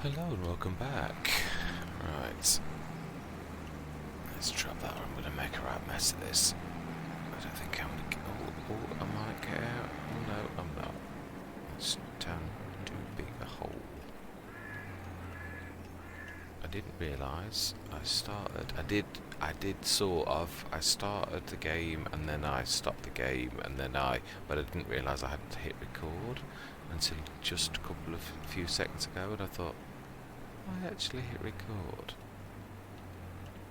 Hello and welcome back. Right. Let's drop that. I'm going to make a right mess of this. I don't think I'm going to get... Oh, I might get out. Oh no, I'm not. It's down too big a hole. I didn't realise I started... I did sort of. I started the game and then I stopped the game and then but I didn't realise I hadn't hit record until just a few seconds ago, and I thought, I actually hit record.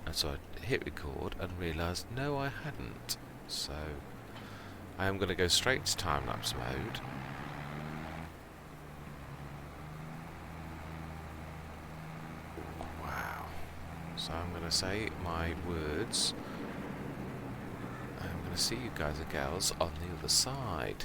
And so I hit record and realised, no, I hadn't. So I am going to go straight to time-lapse mode. Wow. So I'm going to say my words. I'm going to see you guys and gals on the other side.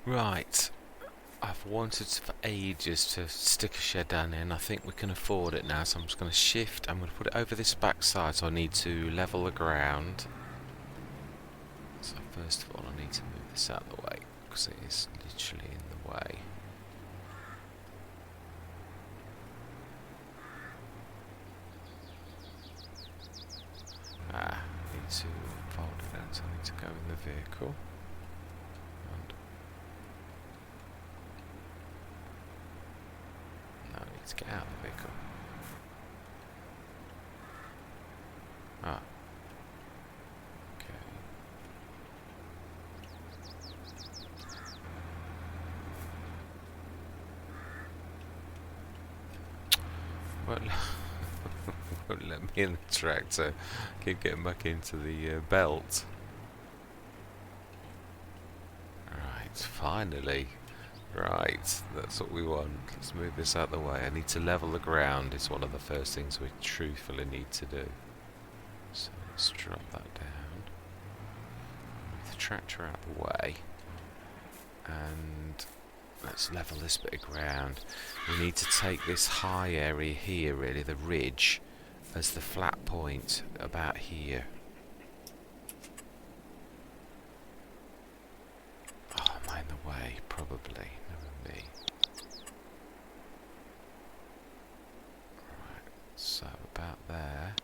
Right, I've wanted for ages to stick a shed down here, and I think we can afford it now, so I'm just going to shift. I'm going to put it over this back side, so I need to level the ground. So first of all I need to move this out of the way, because it is literally in the way. I need to fold it out, so I need to go in the vehicle. Let's get out of the vehicle. Ah. Okay. Well, won't let me in the tractor. Keep getting back into the belt. Right, finally. Right, that's what we want. Let's move this out of the way. I need to level the ground. It's one of the first things we truthfully need to do. So let's drop that down. Move the tractor out of the way. And let's level this bit of ground. We need to take this high area here, really, the ridge, as the flat point about here. Oh, am I in the way? Probably. Never me. Right, so about there.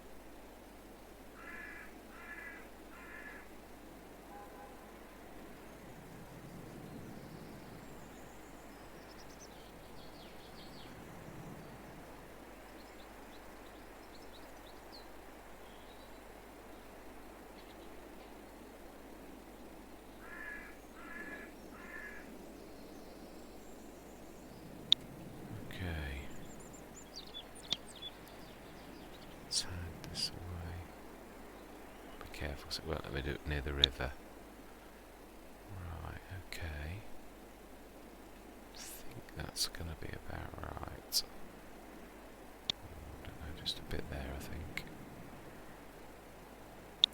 Careful, because it won't let me do it near the river. Right, okay. I think that's going to be about right. I don't know, just a bit there, I think.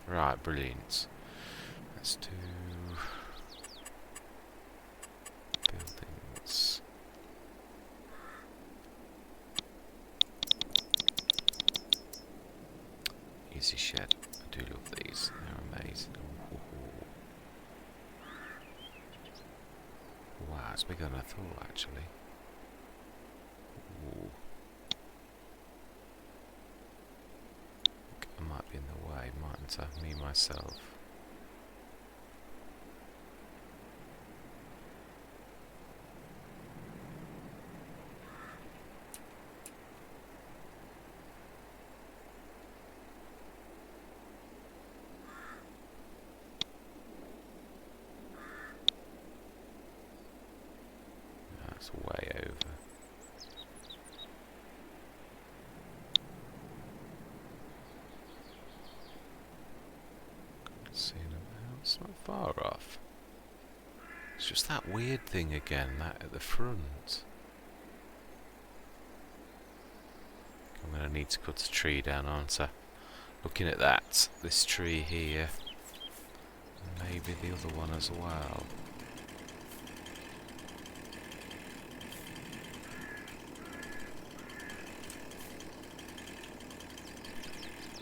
Right, brilliant. Let's do buildings. Easy shed. I do love these, they're amazing. Ooh. Wow, it's bigger than I thought, actually. Ooh. I might be in the way, mightn't I? Me, myself. It's way over. Seeing about, it's not far off. It's just that weird thing again, that at the front. I'm going to need to cut a tree down, aren't I? Looking at that, this tree here, and maybe the other one as well.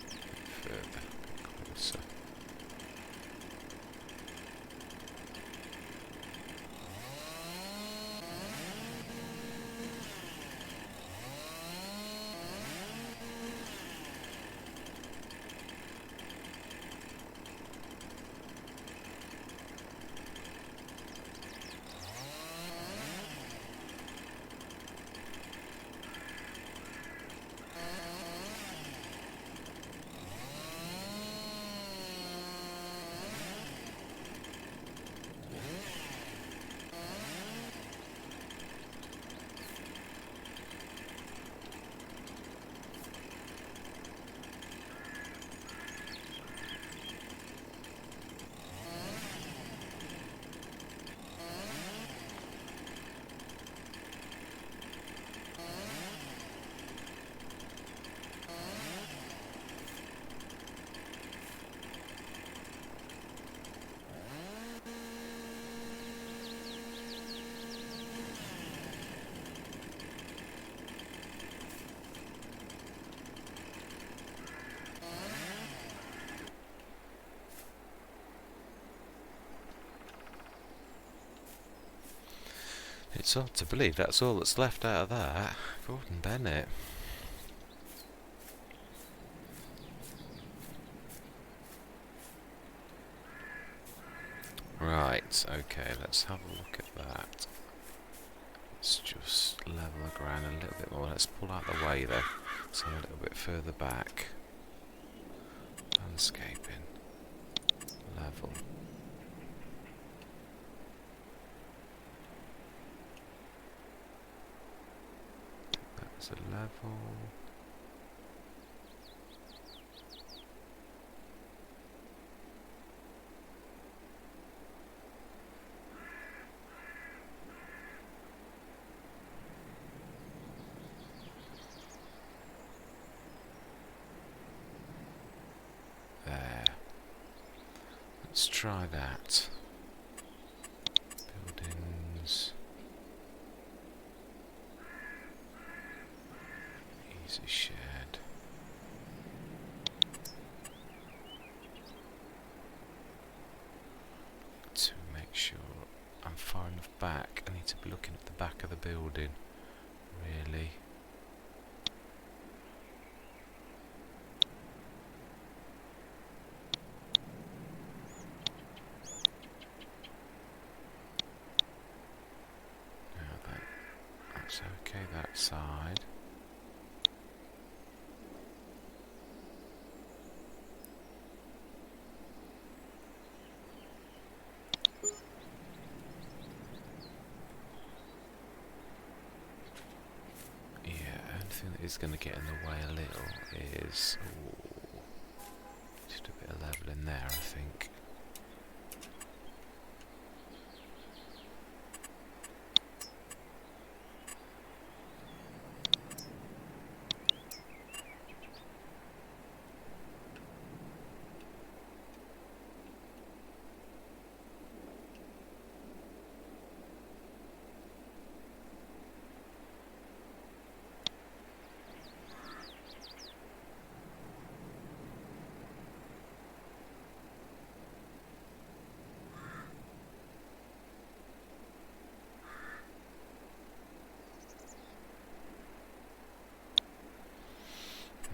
A bit further, a bit closer. It's hard to believe that's all that's left out of that. Gordon Bennett. Right, okay, let's have a look at that. Let's just level the ground a little bit more. Let's pull out the way though, so a little bit further back. Landscaping. Level. That's a level. There. Let's try that. Buildings. Easy shed. To make sure I'm far enough back, I need to be looking at the back of the building. Really. That's okay, that side. Yeah, anything that is going to get in the way a little is just a bit of leveling there, I think.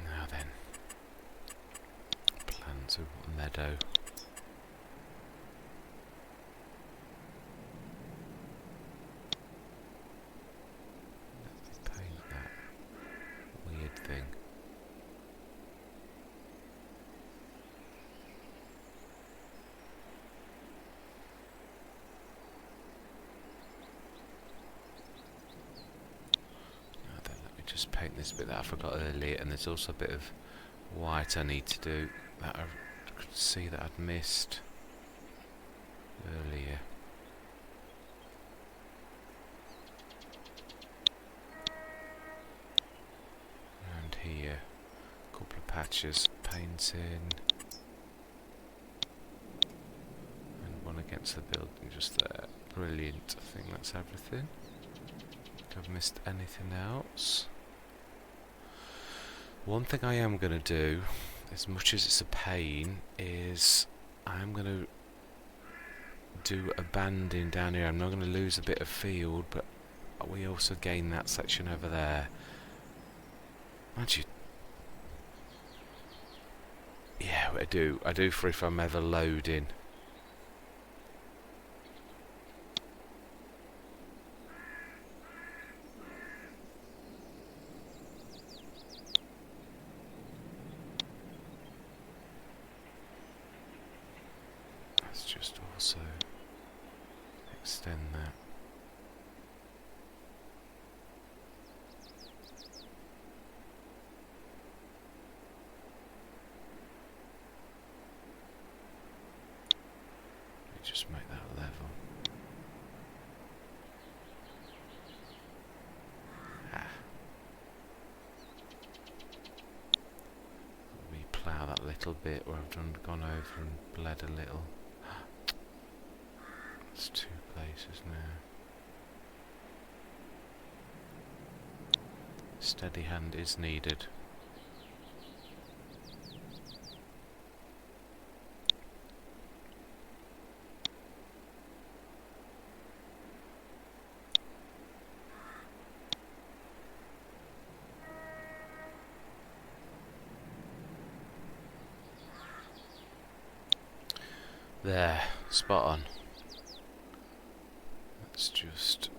Now then, plans of a meadow. Let's paint that weird thing. just paint this bit that I forgot earlier, and there's also a bit of white I need to do that I could see that I'd missed earlier. And here, a couple of patches painting, and one against the building just there. Brilliant. I think that's everything. I've missed anything else. One thing I am going to do, as much as it's a pain, is I'm going to do a banding down here. I'm not going to lose a bit of field, but we also gain that section over there. Actually, yeah, I do. I do for if I'm ever loading. Just also extend that. Just make that level. We plough that little bit where I've gone over and bled a little. It's 2 places now. Steady hand is needed. There, spot on. Let's just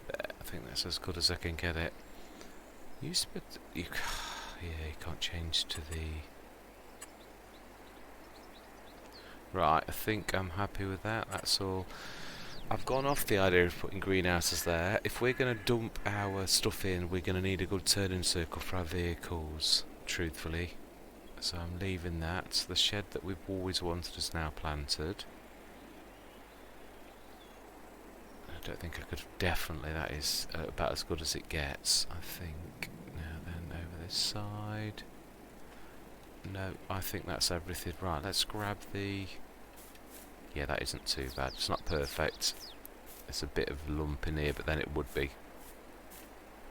there. I think that's as good as I can get it. Yeah, you can't change to the. Right, I think I'm happy with that. That's all. I've gone off the idea of putting greenhouses there. If we're going to dump our stuff in, we're going to need a good turning circle for our vehicles, truthfully. So I'm leaving that. The shed that we've always wanted is now planted. I don't think I could. Definitely, that is about as good as it gets, I think. Now then, over this side. No, I think that's everything. Right, let's grab the. Yeah, that isn't too bad. It's not perfect. It's a bit of lump in here, but then it would be.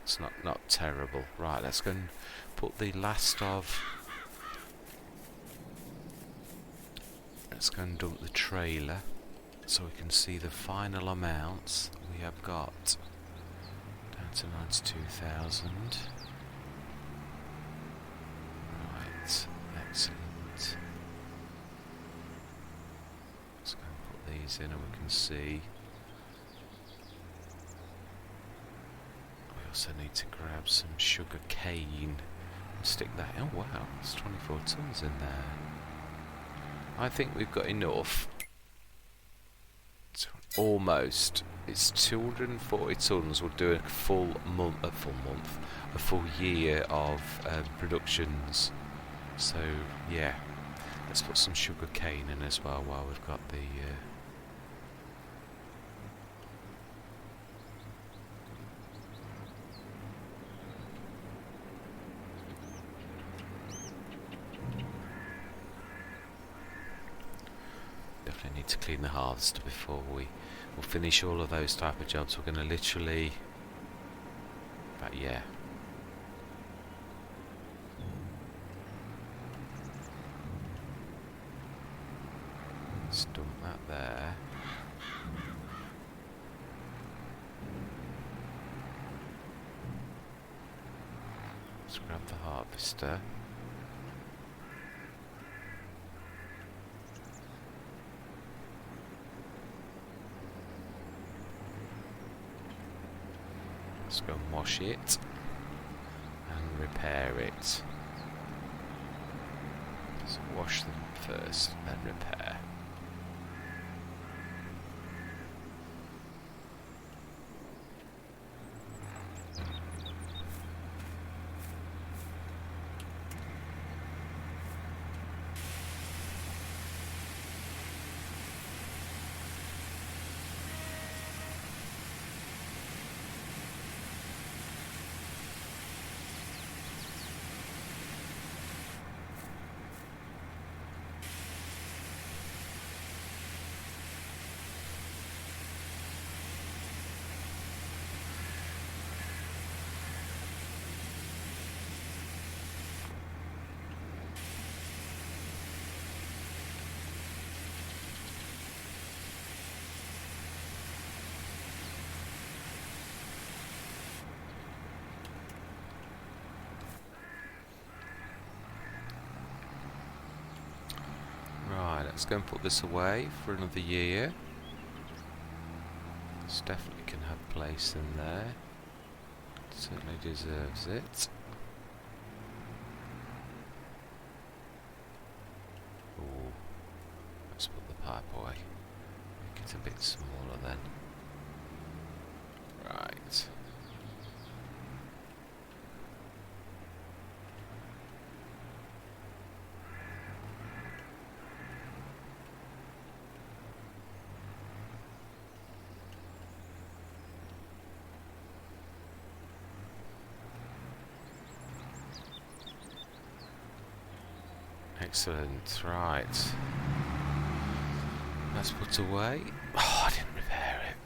It's not terrible. Right, let's go and put the last of. Let's go and dump the trailer so we can see the final amounts we have got. Down to 92,000. Right, excellent. Let's go and put these in and we can see. We also need to grab some sugar cane and stick that. Oh wow, there's 24 tons in there. I think we've got enough. Almost. It's 240 tons. We'll do a full year of productions. So yeah, let's put some sugar cane in as well while we've got the. Definitely need to clean the harvester before we'll finish all of those type of jobs. We're going to literally, but yeah. Let's dump that there. Let's grab the harvester. Let's go and wash it and repair it. So wash them first, then repair. Let's go and put this away for another year. This definitely can have a place in there. Certainly deserves it. Ooh. Let's put the pipe away. Make it a bit smaller then. Right. Excellent, right. That's put away. Oh, I didn't repair it.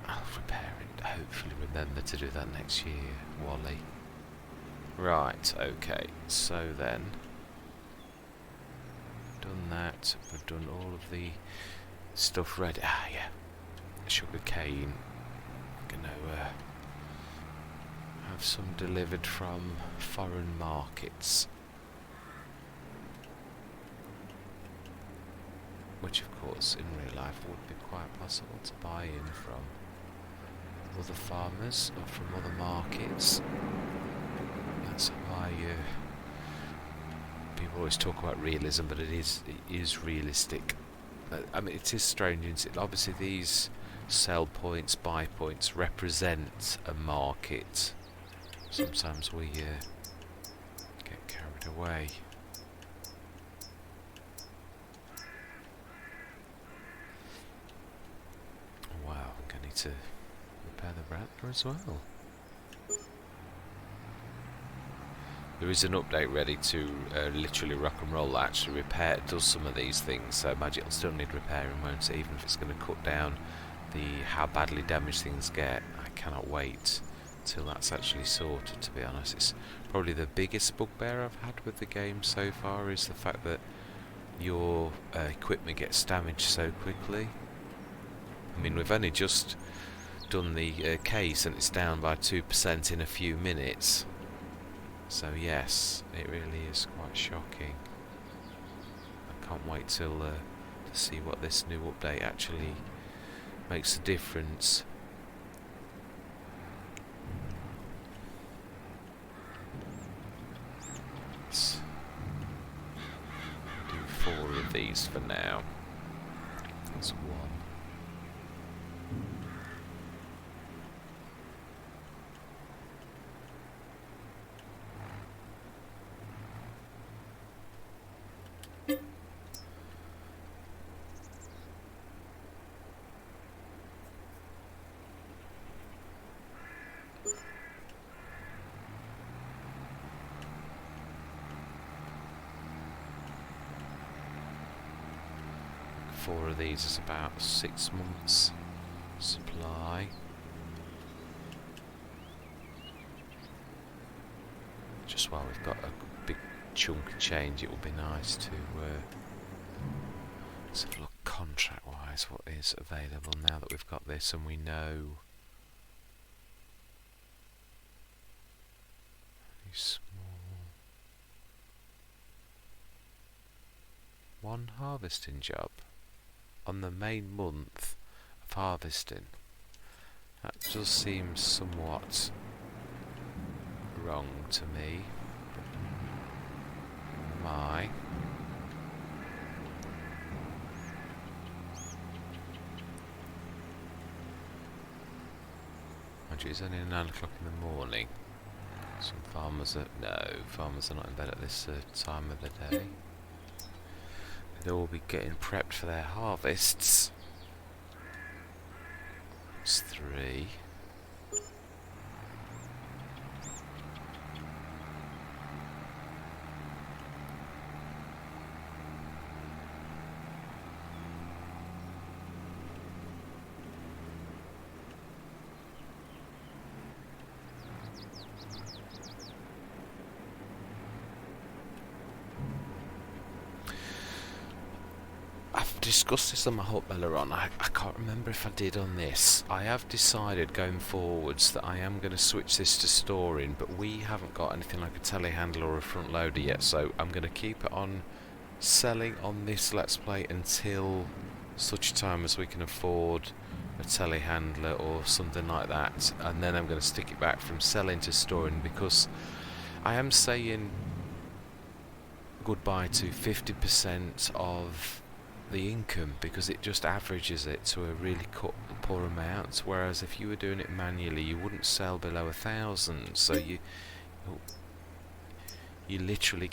I'll repair it. Hopefully remember to do that next year, Wally. Right, okay. So then, done that. We've done all of the stuff ready. Ah, yeah. Sugar cane. Gonna have some delivered from foreign markets, which of course in real life would be quite possible to buy in from other farmers or from other markets. That's why people always talk about realism, but it is realistic. I mean, it is strange. Obviously these sell points, buy points represent a market. Sometimes we get carried away. Wow, I'm going to need to repair the raptor as well. There is an update ready to literally rock and roll that actually does some of these things, so I imagine it'll still need repairing, won't it? Even if it's going to cut down how badly damaged things get. I cannot wait till that's actually sorted, to be honest. It's probably the biggest bugbear I've had with the game so far, is the fact that your equipment gets damaged so quickly. I mean, we've only just done the case and it's down by 2% in a few minutes. So yes, it really is quite shocking. I can't wait till to see what this new update actually makes a difference. Let's do 4 of these for now. That's 1. Four of these is about 6 months supply. Just while we've got a big chunk of change, it would be nice to let's have a look contract wise what is available now that we've got this and we know. Small. 1 harvesting job on the main month of harvesting. That does seem somewhat wrong to me. My. Mind you, it's only 9 o'clock in the morning. Some farmers are... No, farmers are not in bed at this time of the day. They'll all be getting prepped for their harvests. It's 3. I've discussed this on my hut earlier on. I can't remember if I did on this. I have decided going forwards that I am going to switch this to storing, but we haven't got anything like a telehandler or a front loader yet, so I'm going to keep it on selling on this Let's Play until such time as we can afford a telehandler or something like that, and then I'm going to stick it back from selling to storing, because I am saying goodbye to 50% of the income, because it just averages it to a really poor amount, whereas if you were doing it manually you wouldn't sell below 1,000, so you're literally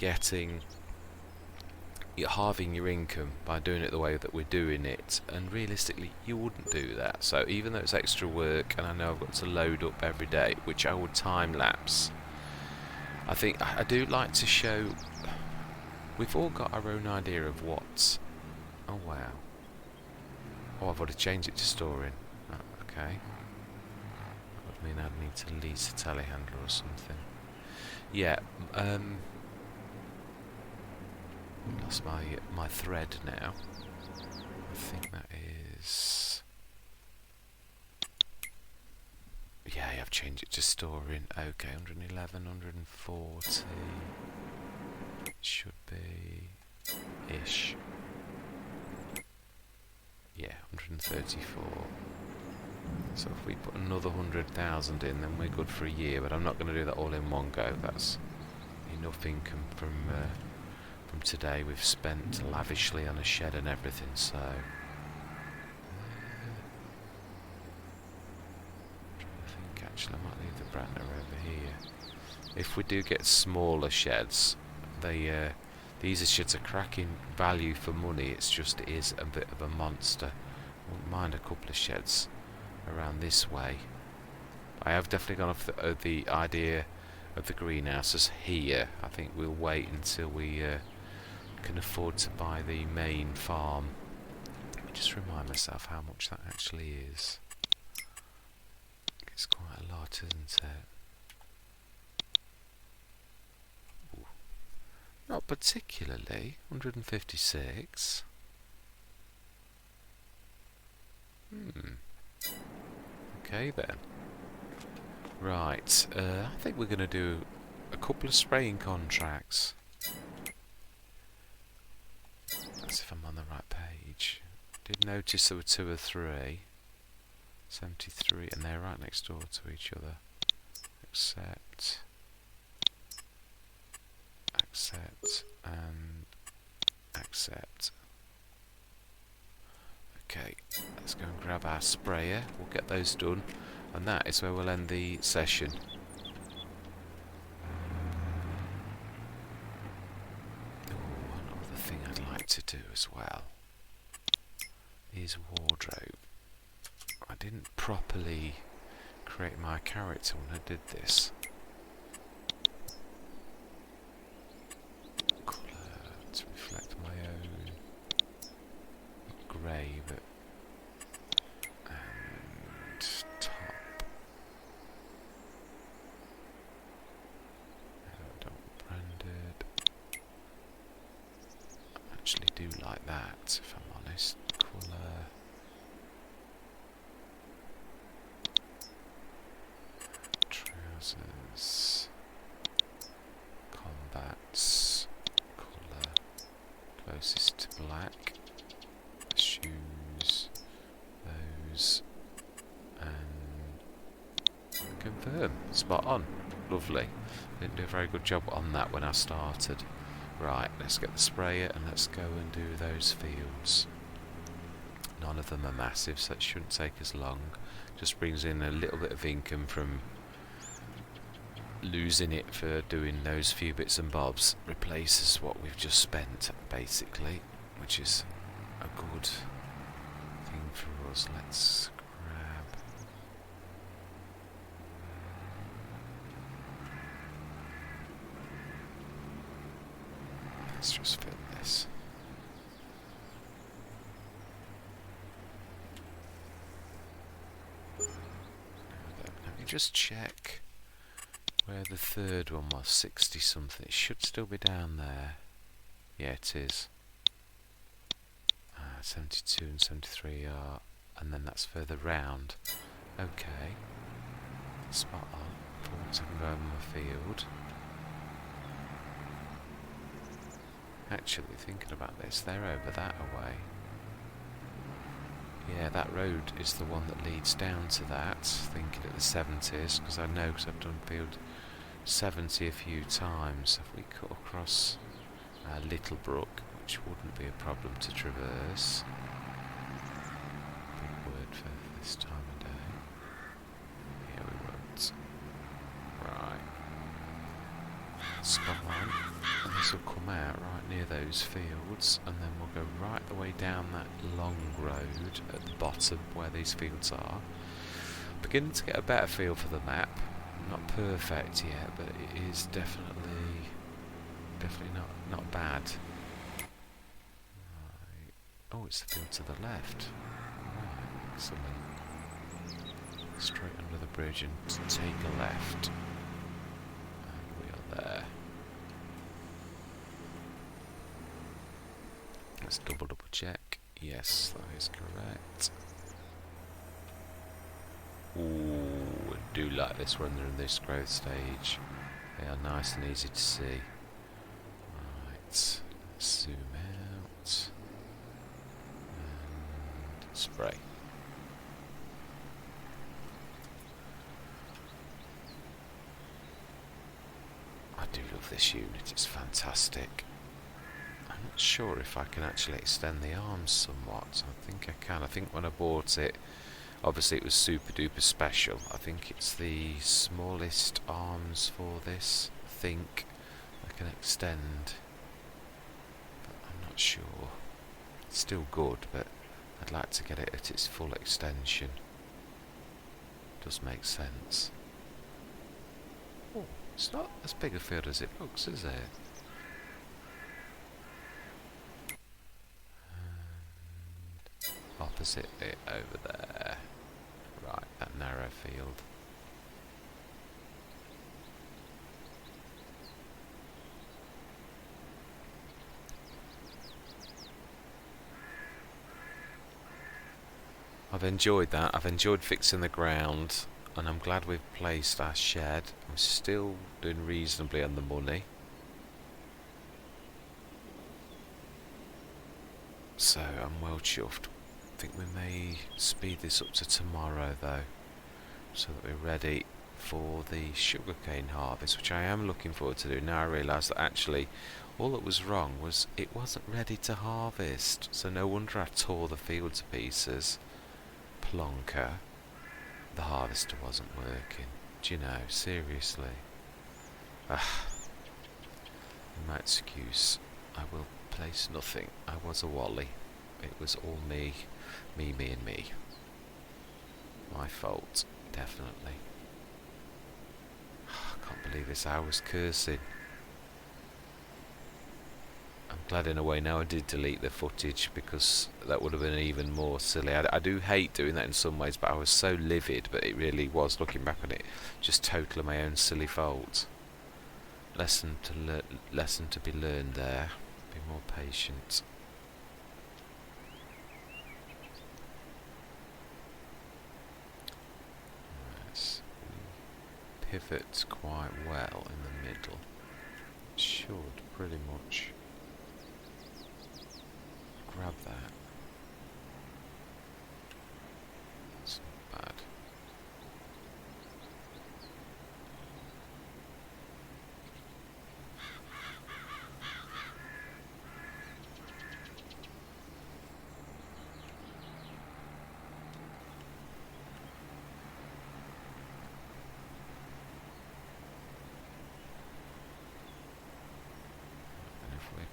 you're halving your income by doing it the way that we're doing it, and realistically you wouldn't do that. So even though it's extra work and I know I've got to load up every day, which I would time lapse, I think I do like to show we've all got our own idea of what's... Oh wow. Oh, I've already changed it to storing. Oh, okay. That would mean I'd need to lease a telehandler or something. Yeah, lost my thread now. I think that is... Yeah, I've changed it to storing. Okay, 111, 140. It should be... ish. Yeah, 134. So if we put another 100,000 in, then we're good for a year. But I'm not going to do that all in one go. That's enough income from today. We've spent lavishly on a shed and everything. So I think actually I might leave the Brantner over here. If we do get smaller sheds, these sheds are cracking value for money. It's just it is a bit of a monster. I wouldn't mind a couple of sheds around this way. I have definitely gone off the idea of the greenhouses here. I think we'll wait until we can afford to buy the main farm. Let me just remind myself how much that actually is. It's quite a lot, isn't it? Not particularly. 156. Okay then. Right. I think we're going to do a couple of spraying contracts. That's if I'm on the right page. Did notice there were 2 or 3. 73, and they're right next door to each other. Accept. Accept and accept. Okay, let's go and grab our sprayer. We'll get those done, and that is where we'll end the session. Oh, one other thing I'd like to do as well is wardrobe. I didn't properly create my character when I did this. To reflect my own grey, but and top. I don't want branded. I actually do like that, if I'm honest. Colour. Trousers. Combats. Colour. Closest to black. Shoes, those, and confirm. Spot on. Lovely. Didn't do a very good job on that when I started. Right, let's get the sprayer and let's go and do those fields. None of them are massive, so it shouldn't take as long. Just brings in a little bit of income from losing it for doing those few bits and bobs. Replaces what we've just spent, basically, which is a good thing for us. Let's grab... Let's just fill this. Let me just check where the third one was. 60 something. It should still be down there. Yeah, it is. 72 and 73 are, and then that's further round. Okay. Spot on. For once I can go over my field. Actually, thinking about this, they're over that away. Yeah, that road is the one that leads down to that, thinking at the 70s, because I know, because I've done field 70 a few times. If we cut across Little Brook, which wouldn't be a problem to traverse. Big word for this time of day. Yeah, we won't. Right. Spot on. And this will come out right near those fields, and then we'll go right the way down that long road at the bottom where these fields are. Beginning to get a better feel for the map. Not perfect yet, but it is definitely not bad. Right. Oh, it's the field to the left. Right, excellent. Straight under the bridge and take a left. And we are there. Let's double check. Yes, that is correct. Ooh, I do like this when they're in this growth stage. They are nice and easy to see. Right, let's zoom out. And spray. I do love this unit, it's fantastic. I'm not sure if I can actually extend the arms somewhat. I think I can. I think when I bought it, obviously it was super duper special. I think it's the smallest arms for this. I think I can extend, but I'm not sure. It's still good, but I'd like to get it at its full extension. Does make sense. Oh, it's not as big a field as it looks, is it? Opposite it over there. Right, that narrow field. I've enjoyed that. I've enjoyed fixing the ground, and I'm glad we've placed our shed. I'm still doing reasonably on the money. So I'm well chuffed. I think we may speed this up to tomorrow though, so that we're ready for the sugarcane harvest, which I am looking forward to do. Now I realise that actually all that was wrong was it wasn't ready to harvest, so no wonder I tore the field to pieces. Plonker. The harvester wasn't working. Do you know, seriously. In my excuse, I will place nothing. I was a wally. It was all me, me and me. My fault, definitely. I can't believe this, I was cursing. I'm glad in a way now I did delete the footage, because that would have been even more silly. I do hate doing that in some ways, but I was so livid, but it really was, looking back on it, just totally my own silly fault. Lesson to be learned there. Be more patient. Yes, pivot quite well in the middle. Should pretty much grab that. It's not bad.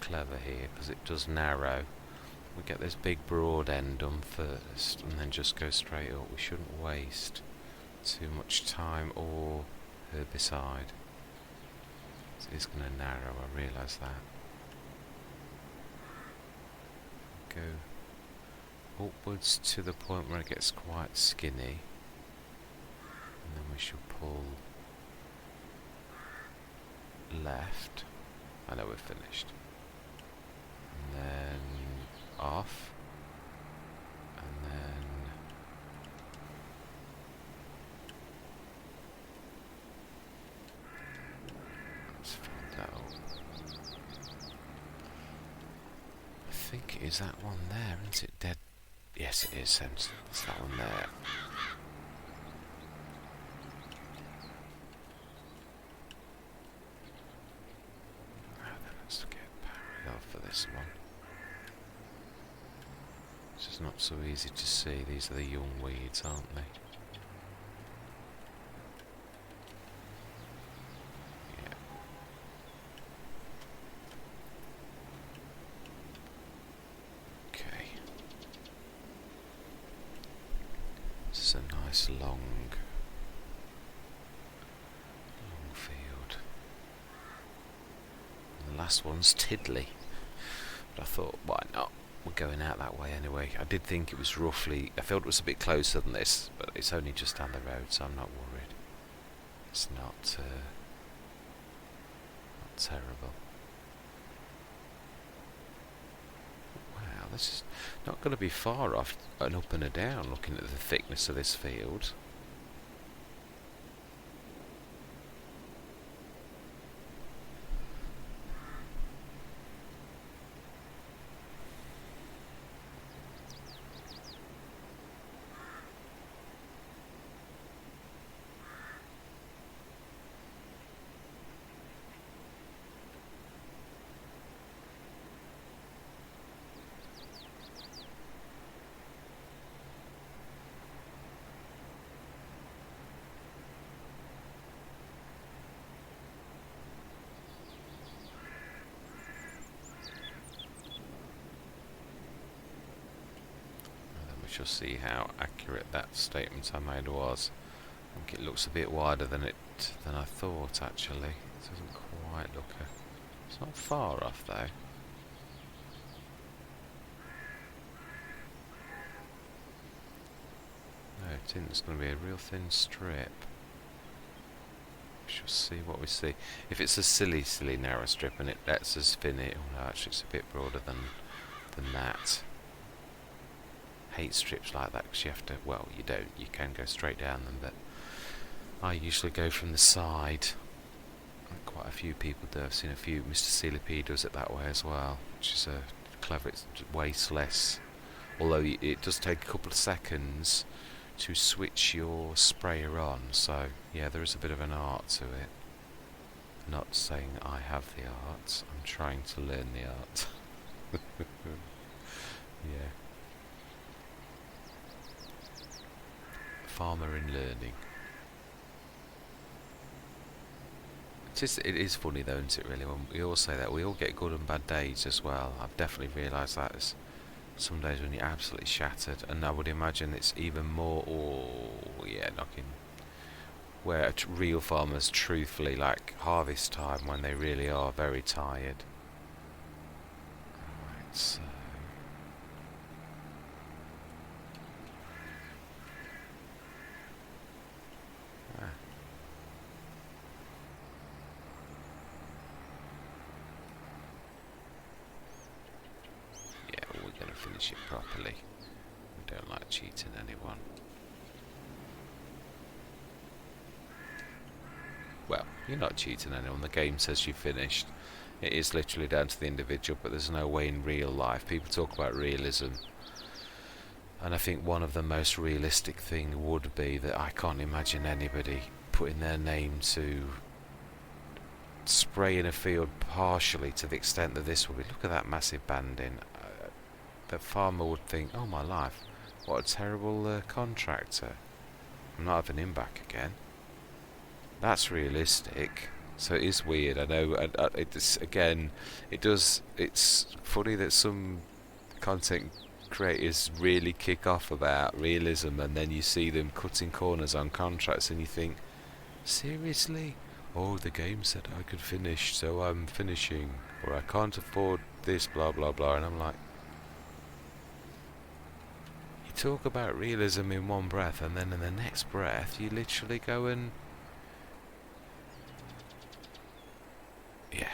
clever here because it does narrow. We get this big broad end done first and then just go straight up. We shouldn't waste too much time or herbicide. It's going to narrow, I realise that. Go upwards to the point where it gets quite skinny, and then we should pull left. I know we're finished. And then off, and then let's find that up. I think it is that one there, isn't it? Dead. Yes, it is. It's that one there. Let's get parallel for this one. It's just not so easy to see. These are the young weeds, aren't they? Yeah. Okay. This is a nice long field. And the last one's Tiddly. But I thought, why not? We're going out that way anyway. I did think it was roughly, I felt it was a bit closer than this, but it's only just down the road, so I'm not worried. It's not terrible. Wow, this is not going to be far off an up and a down looking at the thickness of this field. We shall see how accurate that statement I made was. I think it looks a bit wider than I thought actually. It doesn't quite look it's not far off though. No, it isn't. It's going to be a real thin strip. We shall see what we see. If it's a silly narrow strip and it lets us spin it, oh no, actually it's a bit broader than that. Hate strips like that because you have to, well, you don't, you can go straight down them, but I usually go from the side. Quite a few people do. I've seen a few. Mr. CLP does it that way as well, which is clever. It's wastes less, although it does take a couple of seconds to switch your sprayer on, so yeah, there is a bit of an art to it. Not saying I have the art, I'm trying to learn the art. Yeah. Farmer in learning. It is funny though, isn't it, really, when we all say that. We all get good and bad days as well. I've definitely realised that. There's some days when you're absolutely shattered, and I would imagine it's even more, knocking, where real farmers truthfully, like harvest time, when they really are very tired. Right, so finish it properly. We don't like cheating anyone. Well, you're not cheating anyone. The game says you finished. It is literally down to the individual, but there's no way in real life. People talk about realism, and I think one of the most realistic thing would be that I can't imagine anybody putting their name to spray in a field partially to the extent that this will be. Look at that massive banding. The farmer would think, oh my life, what a terrible contractor. I'm not having him back again. That's realistic. So it is weird, I know, and it's, again, it's funny that some content creators really kick off about realism, and then you see them cutting corners on contracts and you think, seriously? Oh, the game said I could finish, so I'm finishing, or I can't afford this, blah blah blah, and I'm like, you talk about realism in one breath, and then in the next breath you literally go and, yeah.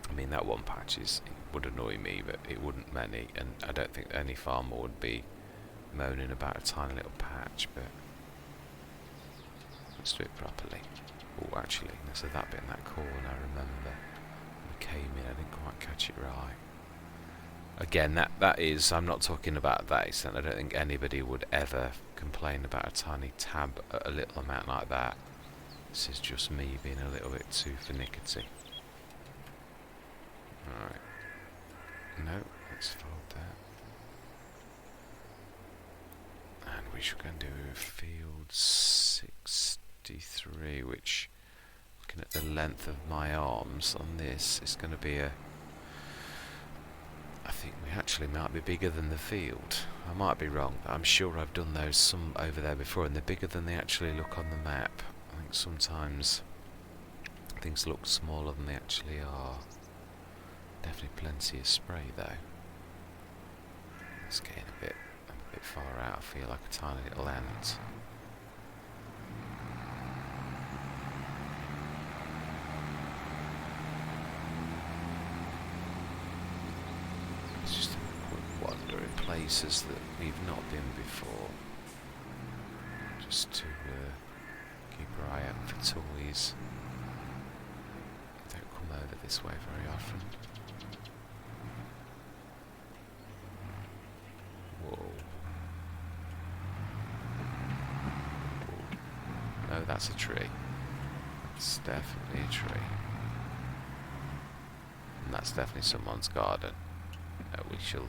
I mean, that one patch it would annoy me, but it wouldn't many, and I don't think any farmer would be moaning about a tiny little patch, but let's do it properly. Oh, actually, so that bit in that corner, I remember. We came in, I didn't quite catch it right. Again, that is, I'm not talking about that extent. I don't think anybody would ever complain about a tiny tab at a little amount like that. This is just me being a little bit too finickety. Alright. No, let's fold that. And we should go and do field 63, which, looking at the length of my arms on this, is going to be a... I think we actually might be bigger than the field. I might be wrong, but I'm sure I've done those some over there before, and they're bigger than they actually look on the map. I think sometimes things look smaller than they actually are. Definitely plenty of spray though. It's getting a bit far out. I feel like a tiny little ant. It's just a quick wander in places that we've not been before, just to keep our eye out for toys. Don't come over this way very often. Whoa. No, that's a tree. That's definitely a tree. And that's definitely someone's garden. No, we shall...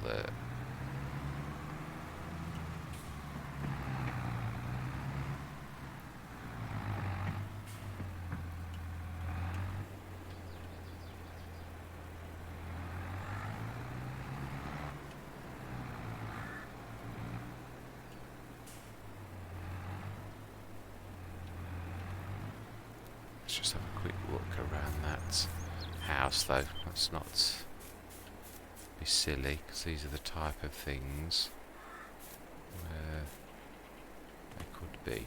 let's just have a quick look around that house though. Let's not be silly, because these are the type of things where they could be.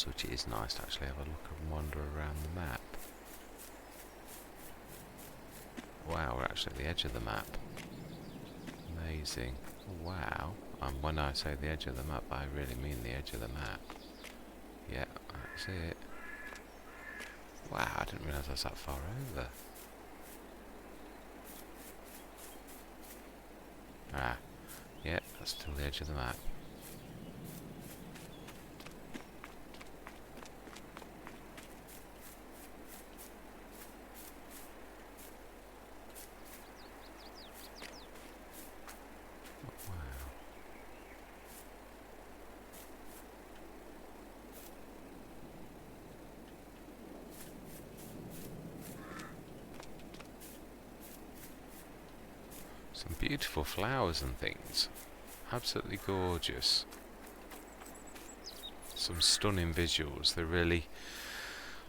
Which it is nice to actually have a look and wander around the map. Wow, we're actually at the edge of the map. Amazing. Wow. When I say the edge of the map, I really mean the edge of the map. Yeah, that's it. Wow, I didn't realise I was that far over. Ah, yeah, that's still the edge of the map. Some beautiful flowers and things. Absolutely gorgeous. Some stunning visuals. They're really...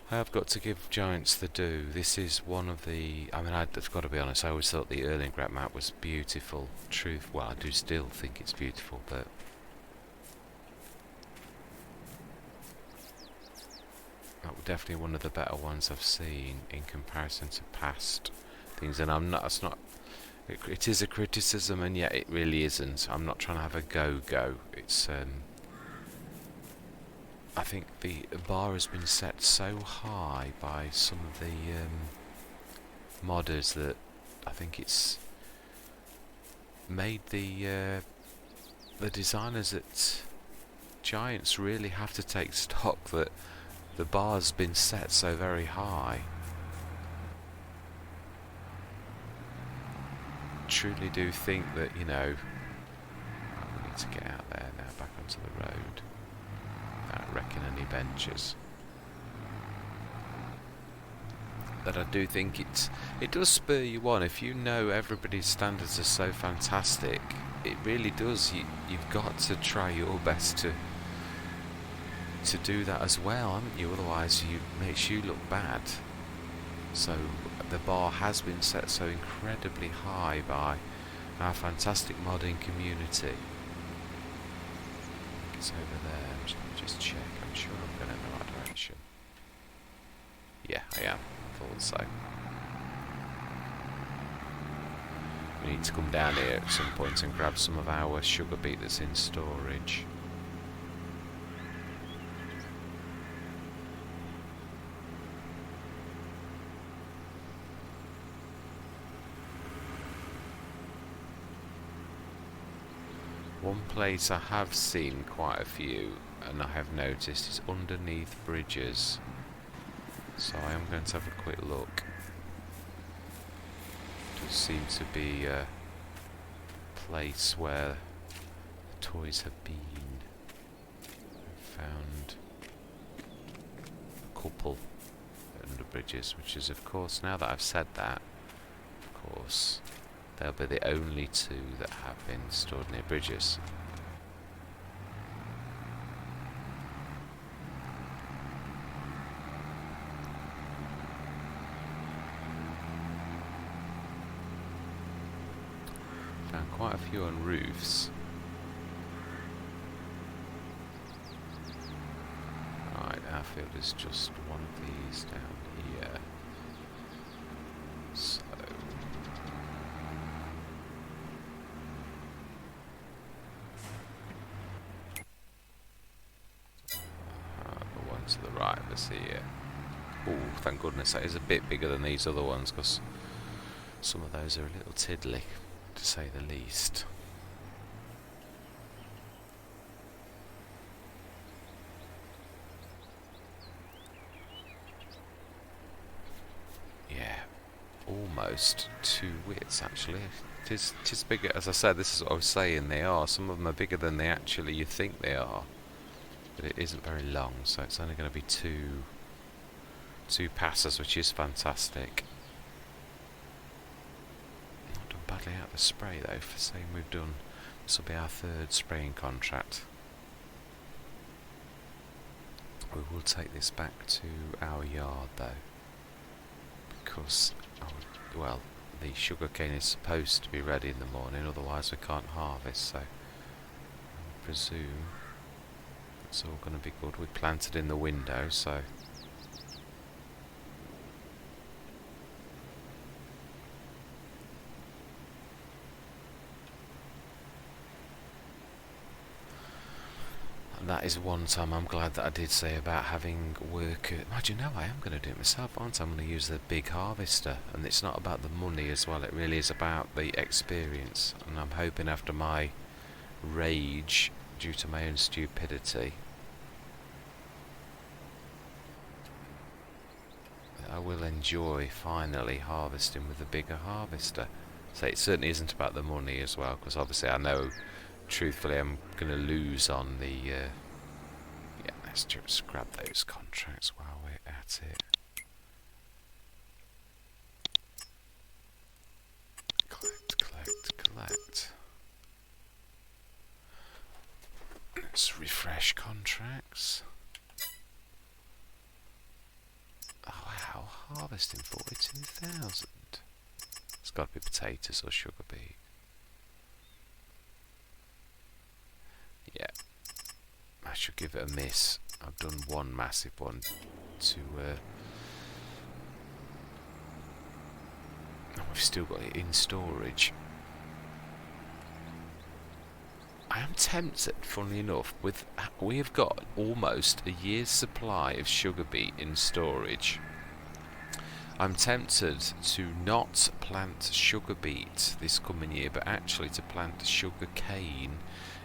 I have got to give Giants the due. This is one of the... I mean, I've got to be honest, I always thought the Erlingrad map was beautiful. Well, I do still think it's beautiful, but... that was definitely one of the better ones I've seen in comparison to past things. And I'm not... It's not... It is a criticism, and yet it really isn't. I'm not trying to have a go-go. It's I think the bar has been set so high by some of the modders that I think it's made the designers at Giants really have to take stock that the bar's been set so very high. Truly do think that, you know, we need to get out there now, back onto the road, without wrecking any benches. That I do think it does spur you on. If you know everybody's standards are so fantastic, it really does. You've got to try your best to do that as well, haven't you? Otherwise, it makes you look bad. So the bar has been set so incredibly high by our fantastic modding community. It's over there. I'm just going to check. I'm sure I'm going in the right direction. Yeah, I am. Thought so. We need to come down here at some point and grab some of our sugar beet that's in storage. One place I have seen quite a few, and I have noticed, is underneath bridges. So I am going to have a quick look. Does seem to be a place where the toys have been. I found a couple under bridges, which is, of course, now that I've said that, of course, they'll be the only two that have been stored near bridges. Found quite a few on roofs. Right, our field is just one of these down here. So the one to the right of us here. Oh, thank goodness that is a bit bigger than these other ones, because some of those are a little tiddly, to say the least. Yeah, almost two widths actually. It is bigger, as I said, this is what I was saying, they are. Some of them are bigger than they actually you think they are. But it isn't very long, so it's only going to be two passes, which is fantastic. Not done badly out of the spray though, for saying we've done. This will be our third spraying contract. We will take this back to our yard though, because well, the sugarcane is supposed to be ready in the morning, otherwise we can't harvest. So I presume it's all going to be good. We planted in the window, so that is one time I'm glad that I did say about having work. You know, I am going to do it myself, aren't I? I'm going to use the big harvester, and it's not about the money as well, it really is about the experience. And I'm hoping after my rage due to my own stupidity, I will enjoy finally harvesting with a bigger harvester. So it certainly isn't about the money as well, because obviously I know, truthfully, I'm going to lose on the... yeah, let's just grab those contracts while we're at it. Collect. Let's refresh contracts. Oh wow, harvesting 42,000. It's got to be potatoes or sugar beet. Yeah, I should give it a miss. I've done one massive one to we've still got it in storage. I I am tempted, funnily enough, we have got almost a year's supply of sugar beet in storage. I'm tempted to not plant sugar beet this coming year, but actually to plant sugar cane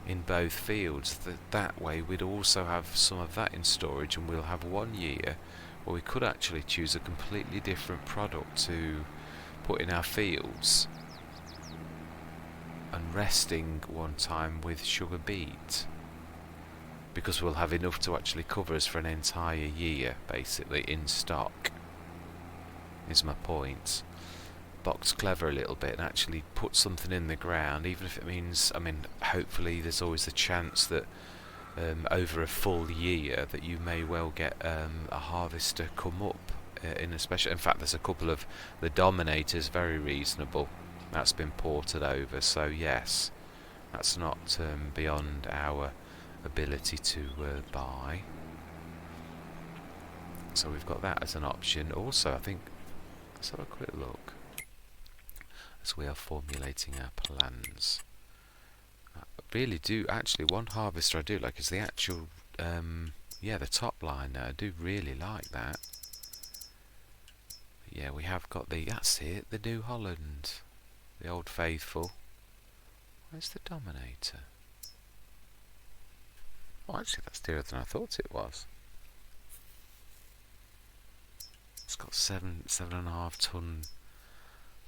in both fields. That way we'd also have some of that in storage, and we'll have 1 year where we could actually choose a completely different product to put in our fields, and resting one time with sugar beet, because we'll have enough to actually cover us for an entire year, basically, in stock, is my point. Box clever a little bit and actually put something in the ground, even if it means, I mean, hopefully there's always a chance that over a full year that you may well get a harvester come up in a special. In fact, there's a couple of the Dominators, very reasonable. That's been ported over, so yes, that's not beyond our ability to buy. So we've got that as an option. Also, I think, let's have a quick look as we are formulating our plans. I really do, actually, one harvester I do like is the actual, yeah, the top liner. I do really like that. But yeah, we have got that's it, the New Holland, the Old Faithful. Where's the Dominator? Oh, actually, that's dearer than I thought it was. It's got 7.5 ton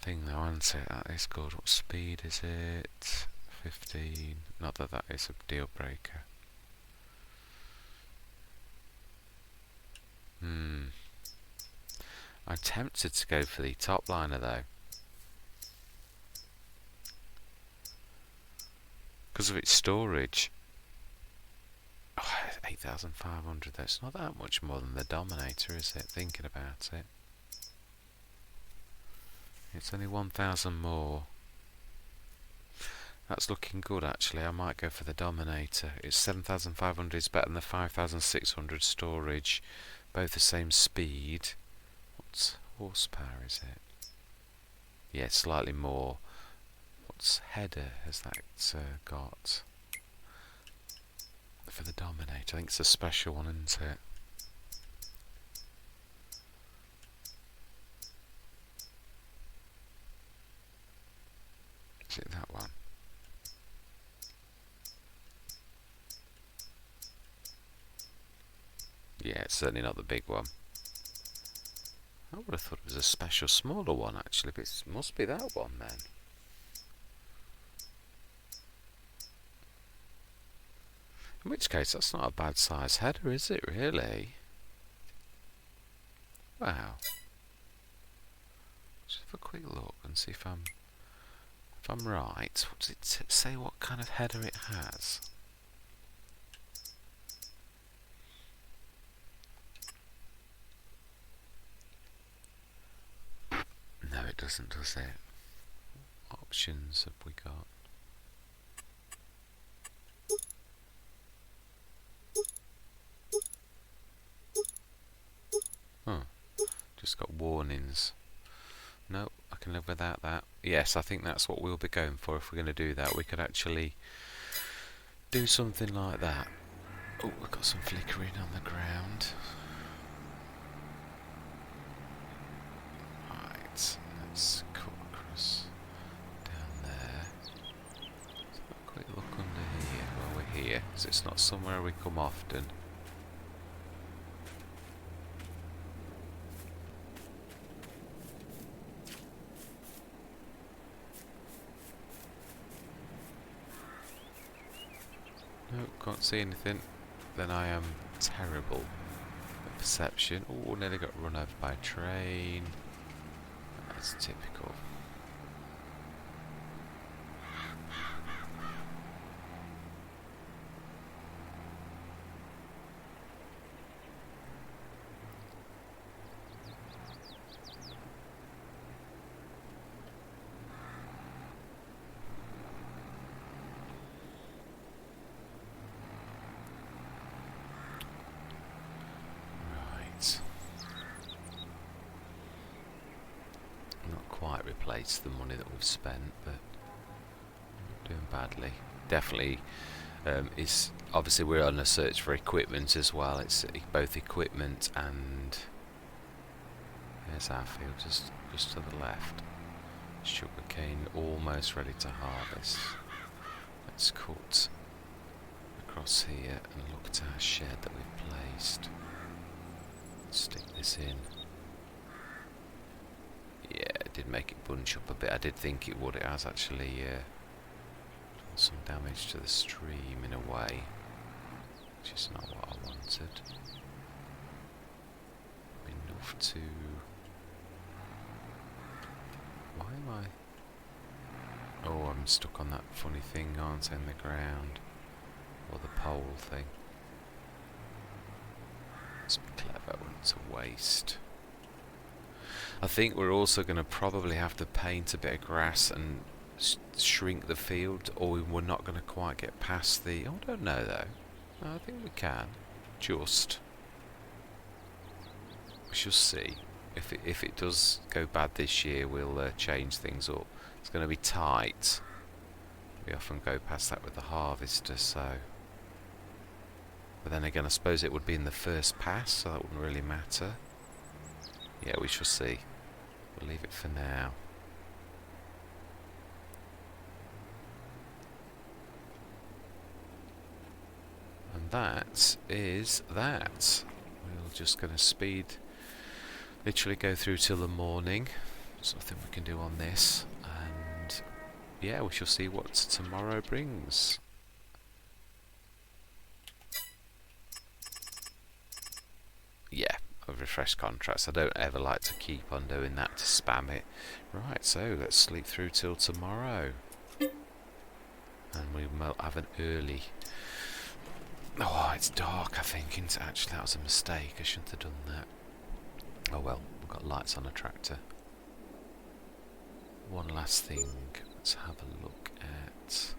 thing though, hasn't it? That is good. What speed is it? 15. Not that that is a deal breaker. I'm tempted to go for the top liner though, because of its storage. Oh, 8,500. That's not that much more than the Dominator, is it? Thinking about it, it's only 1,000 more. That's looking good, actually. I might go for the Dominator. It's 7,500 is better than the 5,600 storage. Both the same speed. What horsepower is it? Yeah, slightly more. What's header has that got? For the Dominator, I think it's a special one, isn't it? Is it that one? Yeah, it's certainly not the big one. I would have thought it was a special smaller one, actually, but it must be that one then. In which case, that's not a bad size header, is it, really? Wow. Just have a quick look and see if I'm right. What does it say what kind of header it has? No, it doesn't, does it? What options have we got? Oh, just got warnings. No, I can live without that. Yes, I think that's what we'll be going for if we're going to do that. We could actually do something like that. Oh, we've got some flickering on the ground. Right, let's cut across down there. Let's have a quick look under here while we're here, because it's not somewhere we come often. No, can't see anything. Then I am terrible at perception. Oh, nearly got run over by a train. That's typical. Not quite replaced the money that we've spent, but not doing badly. definitely is. Obviously, we're on a search for equipment as well. It's both equipment and there's our field just to the left. Sugarcane almost ready to harvest. Let's cut across here and look at our shed that we've placed. Stick this in. Yeah, it did make it bunch up a bit. I did think it would. It has actually done some damage to the stream in a way, which is not what I wanted. Enough to... Why am I... Oh, I'm stuck on that funny thing, aren't I, in the ground? Or the pole thing. Let's be clever, it's a waste. I think we're also going to probably have to paint a bit of grass and shrink the field, or we're not going to quite get past the... Oh, I don't know though. No, I think we can. Just. We shall see. If it does go bad this year, we'll change things up. It's going to be tight. We often go past that with the harvester, so... But then again, I suppose it would be in the first pass, so that wouldn't really matter. Yeah, we shall see. We'll leave it for now. And that is that. We're just going to literally go through till the morning. There's nothing we can do on this. And yeah, we shall see what tomorrow brings. Yeah, I've refreshed contracts. I don't ever like to keep on doing that to spam it. Right, so let's sleep through till tomorrow. And we will have an early... Oh, it's dark, I think. Actually, that was a mistake. I shouldn't have done that. Oh well, we've got lights on a tractor. One last thing. Let's have a look at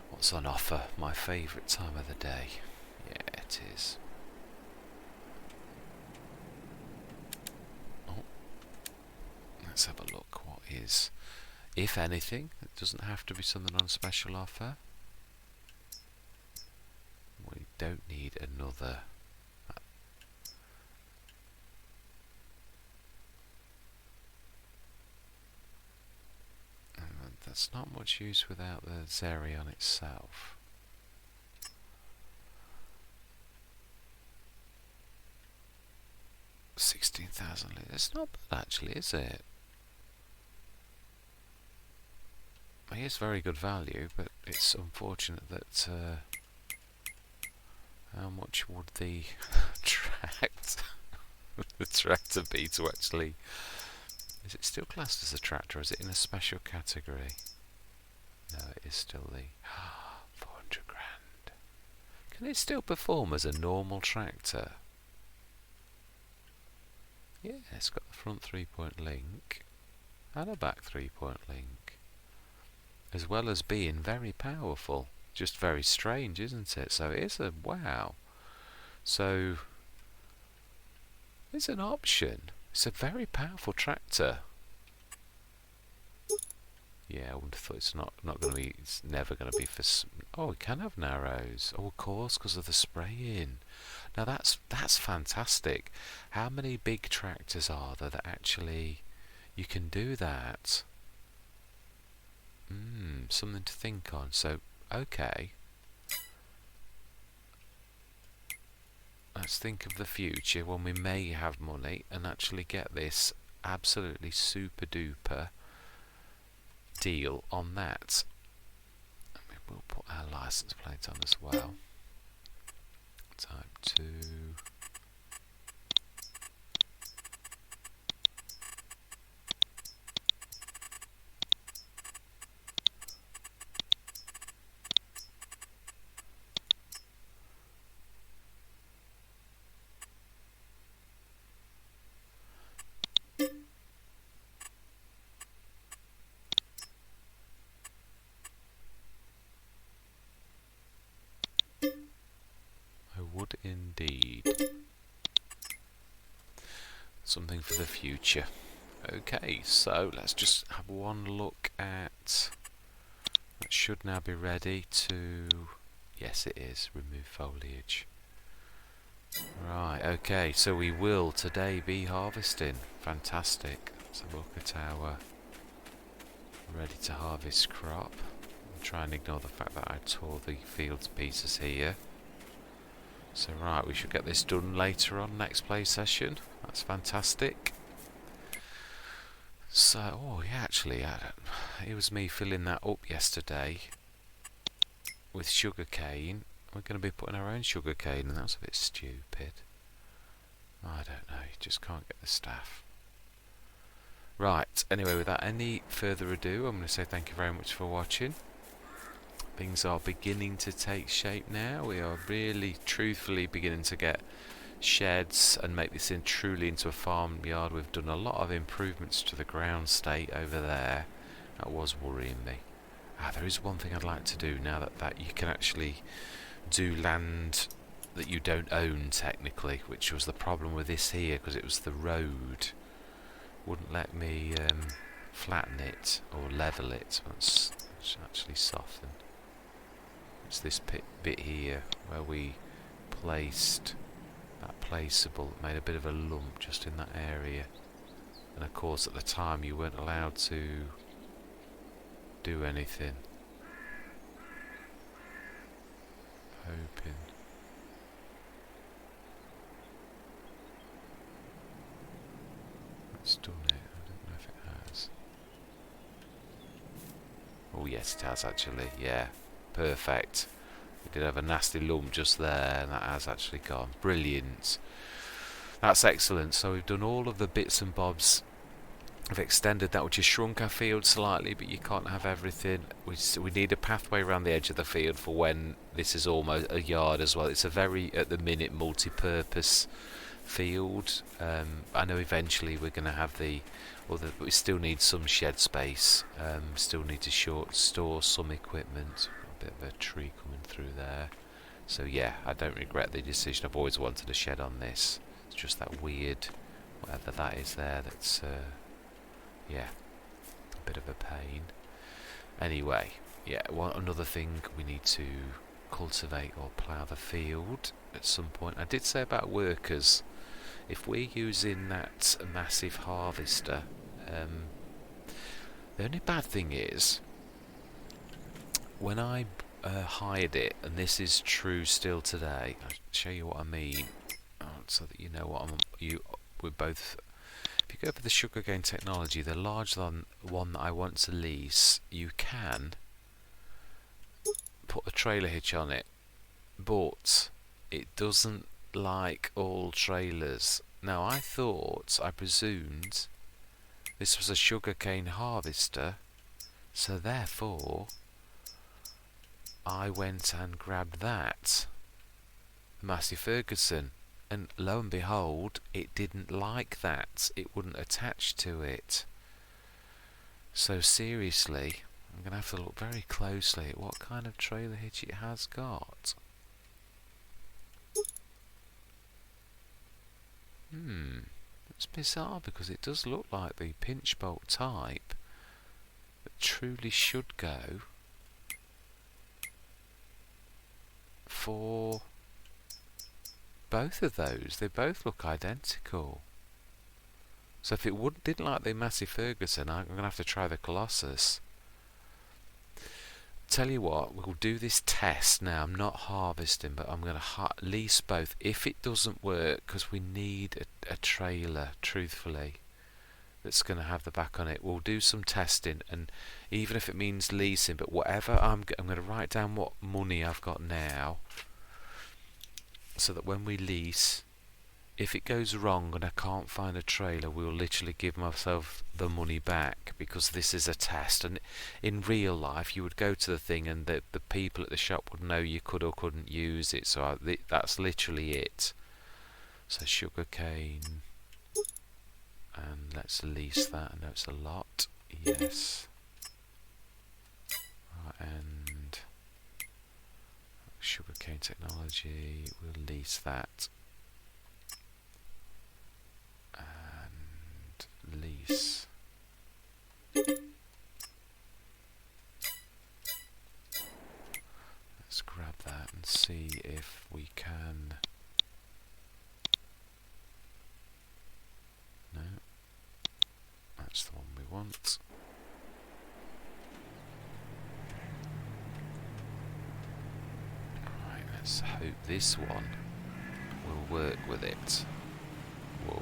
what's on offer. My favourite time of the day. Yeah, it is. Oh, let's have a look. What is, if anything, it doesn't have to be something on special offer. We don't need another. That's not much use without the Xerion itself. $16,000 litres. It's not bad actually, is it? It is very good value, but it's unfortunate that how much would the the tractor be to actually... Is it still classed as a tractor, or is it in a special category? No, it is still the... 400 grand. Can it still perform as a normal tractor? Yeah, it's got the front 3-point link and a back 3-point link, as well as being very powerful. Just very strange, isn't it? So it is a... wow. So it's an option. It's a very powerful tractor. Yeah, I would have thought it's not going to be. It's never going to be for. Oh, it can have narrows. Oh, of course, because of the spraying. Now that's fantastic. How many big tractors are there that actually you can do that? Something to think on. So, okay. Let's think of the future when we may have money and actually get this absolutely super duper deal on that. I mean, we'll put our license plate on as well. Type 2. Would indeed. Something for the future. Okay, so let's just have one look at... That should now be ready to... Yes, it is. Remove foliage. Right, okay, so we will today be harvesting. Fantastic. Let's have a look at our ready to harvest crop. I'll try and ignore the fact that I tore the field to pieces here. So right, we should get this done later on, next play session. That's fantastic. So, oh yeah, actually, it was me filling that up yesterday with sugarcane. We're going to be putting our own sugarcane, and that's a bit stupid. I don't know, you just can't get the staff. Right, anyway, without any further ado, I'm going to say thank you very much for watching. Things are beginning to take shape now. We are really, truthfully beginning to get sheds and make this truly into a farmyard. We've done a lot of improvements to the ground state over there. That was worrying me. There is one thing I'd like to do now that you can actually do land that you don't own technically, which was the problem with this here because it was the road. Wouldn't let me flatten it or level it. It's actually softened. It's this bit here where we placed that placeable. It made a bit of a lump just in that area, and of course at the time you weren't allowed to do anything. Hoping. It's done it. I don't know if it has. Oh yes, it has actually. Yeah, perfect. We did have a nasty lump just there, and that has actually gone. Brilliant. That's excellent. So we've done all of the bits and bobs. We've extended that, which has shrunk our field slightly, but you can't have everything. We need a pathway around the edge of the field for when this is almost a yard as well. It's a very, at the minute, multi-purpose field. I know eventually we're going to have we still need some shed space. Still need to store some equipment. A bit of a tree coming through there. So yeah, I don't regret the decision. I've always wanted a shed on this. It's just that weird, whatever that is there, that's yeah, a bit of a pain. Anyway, yeah, another thing, we need to cultivate or plough the field at some point. I did say about workers, if we're using that massive harvester, the only bad thing is, when I hired it, and this is true still today, I'll show you what I mean, so that you know what we're both. If you go for the sugarcane technology, the large one that I want to lease, you can put a trailer hitch on it, but it doesn't like all trailers. Now I presumed this was a sugarcane harvester, so therefore I went and grabbed that Massey Ferguson, and lo and behold, it didn't like that. It wouldn't attach to it. So seriously, I'm going to have to look very closely at what kind of trailer hitch it has got. It's bizarre because it does look like the pinch bolt type that truly should go for both of those. They both look identical. So if it didn't like the Massey Ferguson, I'm going to have to try the Colossus. Tell you what, we'll do this test now. I'm not harvesting, but I'm going to lease both. If it doesn't work, because we need a trailer, truthfully, that's going to have the back on it, we'll do some testing, and even if it means leasing, but whatever, I'm going to write down what money I've got now, so that when we lease, if it goes wrong and I can't find a trailer, we'll literally give myself the money back, because this is a test. And in real life, you would go to the thing and the people at the shop would know you could or couldn't use it. So that's literally it. So sugarcane, and let's lease that. I know it's a lot. Yes. Right, and sugarcane technology, we'll lease that. And lease. and see if we can... No, that's the one we want. Right, let's hope this one will work with it. Whoa.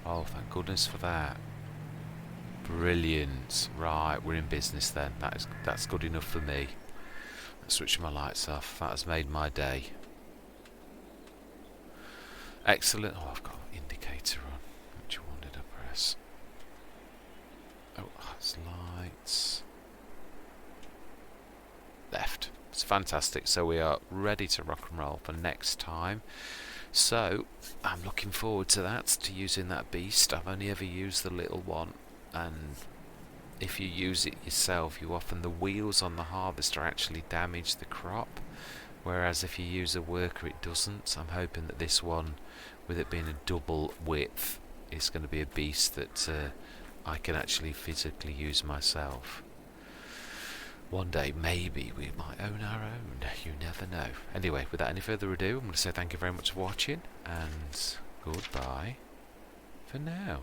Oh, thank goodness for that. Brilliant. Right, we're in business then. That's good enough for me. Let's switch my lights off. That has made my day. Excellent. Oh, I've got indicator on. Which one did I press? Oh, that's lights. Left. It's fantastic. So we are ready to rock and roll for next time. So I'm looking forward to that, to using that beast. I've only ever used the little one, and if you use it yourself, the wheels on the harvester actually damage the crop, whereas if you use a worker it doesn't. I'm hoping that this one, with it being a double width, is going to be a beast that I can actually physically use myself. One day, maybe, we might own our own. You never know. Anyway, without any further ado, I'm going to say thank you very much for watching, and goodbye for now.